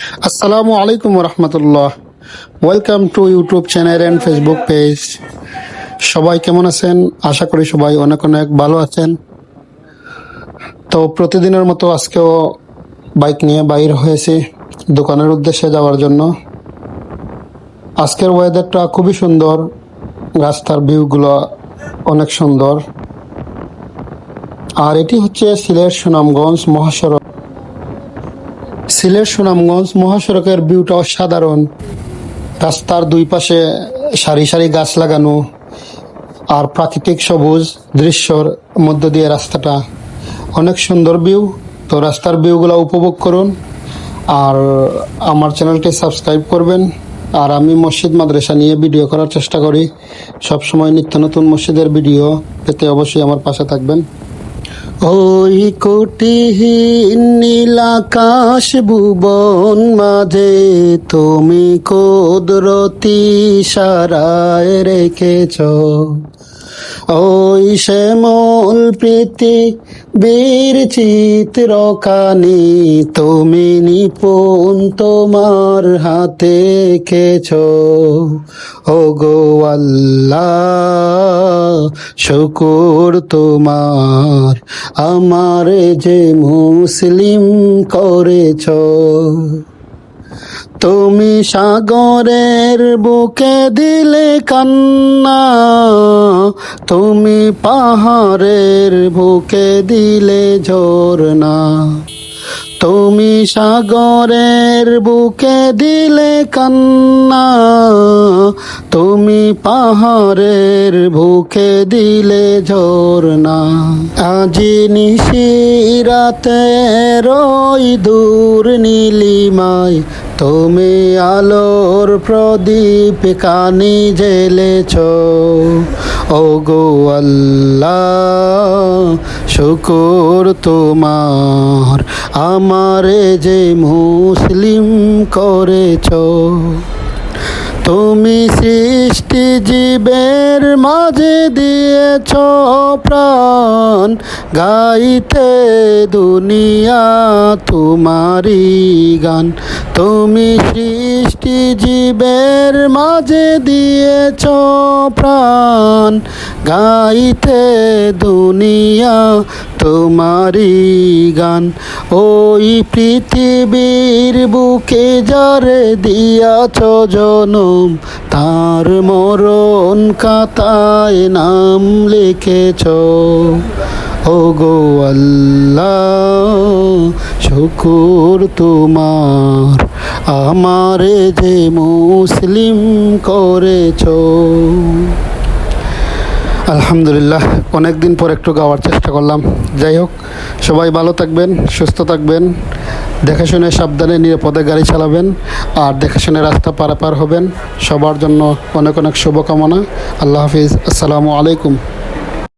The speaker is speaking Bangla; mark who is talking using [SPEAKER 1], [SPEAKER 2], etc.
[SPEAKER 1] আসসালামু আলাইকুম রহমতুল্লাহ। Welcome to YouTube channel and Facebook page. সবাই কেমন আছেন? আশা করি সবাই অনেক অনেক ভালো আছেন। তো প্রতিদিনের মতো আজকেও বাইক নিয়ে বাইর হয়েছি দোকানের উদ্দেশ্যে যাওয়ার জন্য। আজকের ওয়েদারটা খুবই সুন্দর, রাস্তার ভিউগুলো অনেক সুন্দর। আর এটি হচ্ছে সিলেট সুনামগঞ্জ মহাসড়কের ভিউটা অসাধারণ। রাস্তার দুই পাশে সারি সারি গাছ লাগানো আর প্রাকৃতিক সবুজ দৃশ্যর মধ্য দিয়ে রাস্তাটা অনেক সুন্দর ভিউ। তো রাস্তার ভিউগুলো উপভোগ করুন আর আমার চ্যানেলটি সাবস্ক্রাইব করবেন। আর আমি মসজিদ মাদ্রাসা নিয়ে ভিডিও করার চেষ্টা করি, সবসময় নিত্য নতুন মসজিদের ভিডিও পেতে অবশ্যই আমার পাশে থাকবেন। ওই কোটিহীন নীলাকাশ ভুবন মাঝে তুমি কুদরতি সারায় রেখেছ। ওই শ্যামল পৃথিবীর চিত্রখানি তুমি নিপুণ তোমার হাতে এঁকেছ। ও গো আল্লাহ, শুকুর তোমার আমারে যে মুসলিম করেছ। তুমি সাগরের বুকে দিলে কান্না, তুমি পাহাড়ের বুকে দিলে ঝরনা। তুমি সাগরের বুকে দিলে কান্না, তুমি পাহাড়ের বুকে দিলে ঝরনা। আজি নিশিরাতে রই দূর নীলিমায় তুমি আলোর প্রদীপ কানি জ্বেলেছ। ও গো আল্লাহ, শুকুর তোমার আমারে যে মুসলিম করেছ। তুমি সৃষ্টি জীবের মাঝে দিয়েছ প্রাণ, গাইতে দুনিয়া তোমারি গান। তুমি সৃষ্টি জীবের মাঝে দিয়েছ প্রাণ, গাইতে দুনিয়া তোমারি গান। ওই পৃথিবীর বুকে যারে দিয়াছ জনম, তার মরণ খাতায় নাম লিখেছ। ও গো আল্লাহ, শুকুর তোমার আমারে যে মুসলিম করেছ। আলহামদুলিল্লাহ, অনেকদিন পর একটু গাওয়ার চেষ্টা করলাম। যাই হোক, সবাই ভালো থাকবেন, সুস্থ থাকবেন, দেখে শুনে সাবধানে নিরাপদে গাড়ি চালাবেন আর দেখে শুনে রাস্তা পারাপার হবেন। সবার জন্য অনেক অনেক শুভকামনা। আল্লাহ হাফিজ। আসসালামু আলাইকুম।